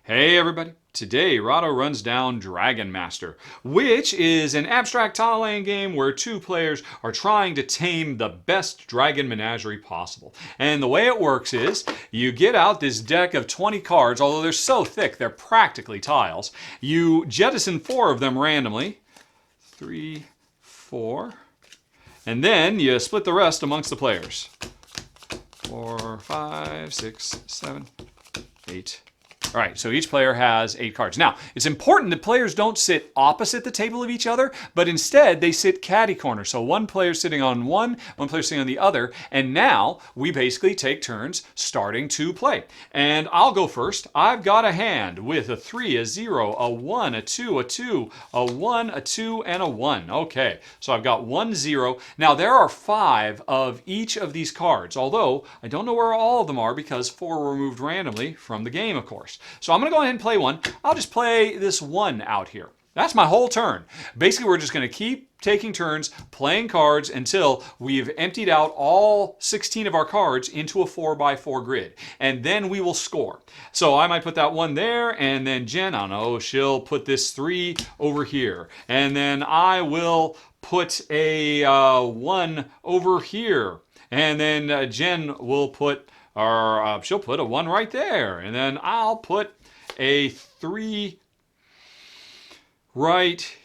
Hey everybody! Today, Rahdo runs down Dragon Master, which is an abstract tile-laying game where two players are trying to tame the best dragon menagerie possible. And the way it works is, you get out this deck of 20 cards, although they're so thick they're practically tiles. You jettison 4 of them randomly. 3, 4. And then you split the rest amongst the players. 4, 5, 6, 7, 8. All right, so each player has 8 cards. Now, it's important that players don't sit opposite the table of each other, but instead they sit caddy corner. So one player's sitting on one player's sitting on the other, and now we basically take turns starting to play. And I'll go first. I've got a hand with a 3, a 0, a 1, a 2, a 2, a 1, a 2, and a 1. Okay, so I've got 1, 0. Now, there are 5 of each of these cards, although I don't know where all of them are because 4 were removed randomly from the game, of course. So I'm going to go ahead and play one. I'll just play this 1 out here. That's my whole turn. Basically, we're just going to keep taking turns playing cards until we've emptied out all 16 of our cards into a 4x4 grid. And then we will score. So I might put that 1 there, and then Jen, I don't know, she'll put this 3 over here. And then I will put a 1 over here. And then Jen will put... or she'll put a 1 right there. And then I'll put a 3 right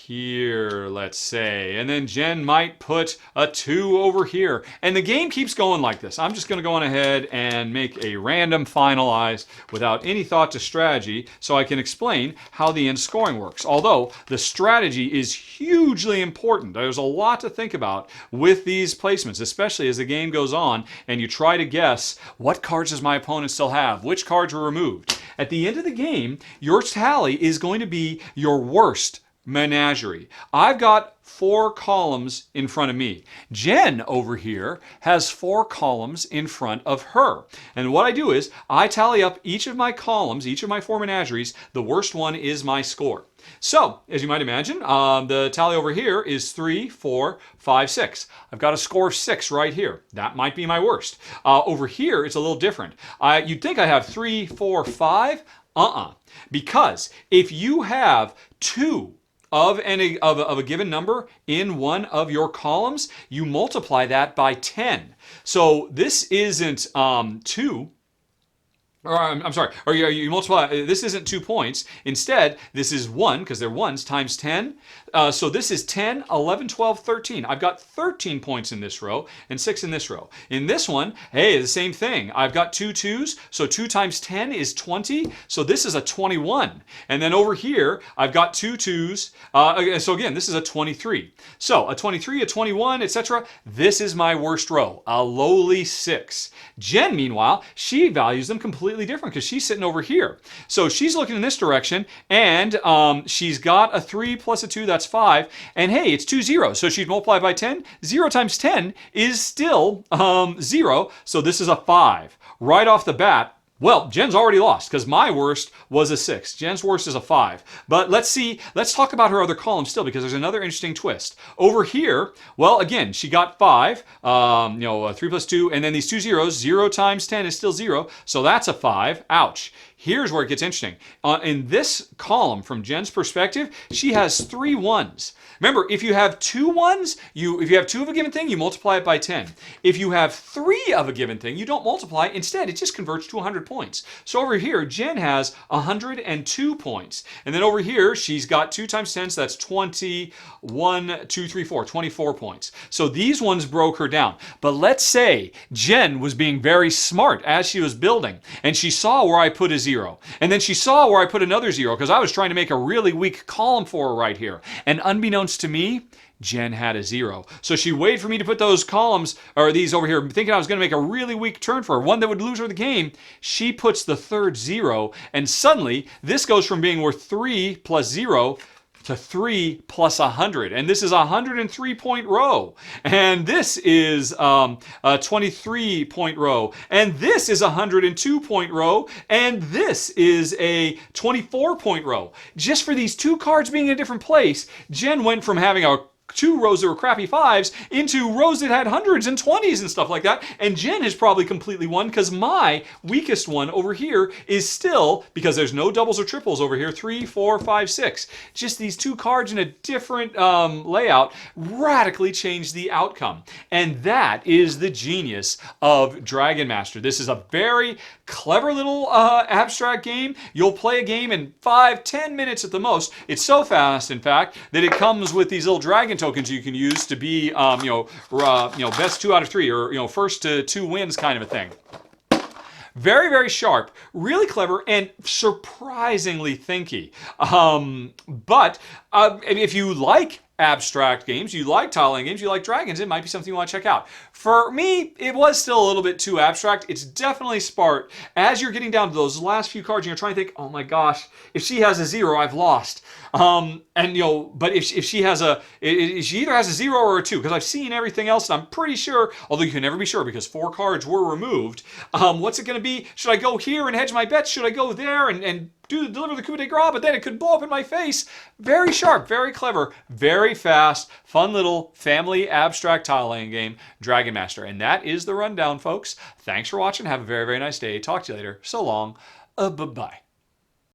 here, let's say. And then Jen might put a 2 over here. And the game keeps going like this. I'm just going to go on ahead and make a random finalize without any thought to strategy so I can explain how the end scoring works. Although the strategy is hugely important. There's a lot to think about with these placements, especially as the game goes on and you try to guess what cards does my opponent still have, which cards were removed. At the end of the game, your tally is going to be your worst menagerie. I've got 4 columns in front of me. Jen over here has 4 columns in front of her. And what I do is I tally up each of my columns, each of my 4 menageries. The worst one is my score. So, as you might imagine, the tally over here is 3, 4, 5, 6. I've got a score of 6 right here. That might be my worst. Over here, it's a little different. You'd think I have 3, 4, 5. Because if you have 2 of a given number in one of your columns, you multiply that by 10. So this isn't 2. Or I'm sorry, or you multiply, this isn't 2 points. Instead, this is 1, because they're 1s, times 10. So this is 10, 11, 12, 13. I've got 13 points in this row and 6 in this row. In this one, hey, the same thing. I've got 2 2s, so 2 times 10 is 20. So this is a 21. And then over here, I've got 2 2s. So again, this is a 23. So a 23, a 21, etc. This is my worst row, a lowly 6. Jen, meanwhile, she values them completely different because she's sitting over here. So she's looking in this direction, and she's got a 3 plus a 2, that's 5. And hey, it's 2 zeros, so she'd multiply by 10. 0 times 10 is still 0, so this is a 5. Right off the bat, well, Jen's already lost because my worst was a 6. Jen's worst is a 5. But let's talk about her other column still because there's another interesting twist. Over here, well, again, she got 5, 3 plus 2, and then these 2 zeros. 0 times 10 is still 0, so that's a 5. Ouch. Here's where it gets interesting. In this column, from Jen's perspective, she has 3 1s. Remember, if you have 2 1s, if you have 2 of a given thing, you multiply it by 10. If you have 3 of a given thing, you don't multiply. Instead, it just converts to 100 points. So over here, Jen has 102 points. And then over here, she's got 2 times 10, so that's 21, 2, 3, 4, 24 points. So these ones broke her down. But let's say Jen was being very smart as she was building, and she saw where I put a 0. And then she saw where I put another 0 because I was trying to make a really weak column for her right here. And unbeknownst to me, Jen had a 0. So she waited for me to put those columns, or these over here, thinking I was going to make a really weak turn for her, one that would lose her the game. She puts the third 0, and suddenly this goes from being worth 3 plus 0 to 3 plus 100. And this is a 103-point row. And this is a 23-point row. And this is a 102-point row. And this is a 24-point row. Just for these 2 cards being in a different place, Jen went from having a two rows that were crappy 5s into rows that had 100s and 20s and stuff like that. And Jen has probably completely won because my weakest one over here is still, because there's no doubles or triples over here, 3, 4, 5, 6. Just these two cards in a different layout radically change the outcome. And that is the genius of Dragon Master. This is a very clever little abstract game. You'll play a game in 5-10 minutes at the most. It's so fast, in fact, that it comes with these little dragon tokens you can use to be, best 2 out of 3, or first to 2 wins kind of a thing. Very, very sharp, really clever, and surprisingly thinky. But if you like abstract games, you like tiling games, you like dragons, it might be something you want to check out. For me, it was still a little bit too abstract. It's definitely smart. As you're getting down to those last few cards, and you're trying to think, oh my gosh, if she has a 0, I've lost. But if she has she either has a 0 or a 2, because I've seen everything else, and I'm pretty sure, although you can never be sure because 4 cards were removed, what's it going to be? Should I go here and hedge my bets? Should I go there and deliver the coup de grace, but then it could blow up in my face? Very sharp, very clever, very fast, fun little family abstract tile laying game, Dragon Master. And that is the rundown, folks. Thanks for watching. Have a very, very nice day. Talk to you later. So long. Bye-bye.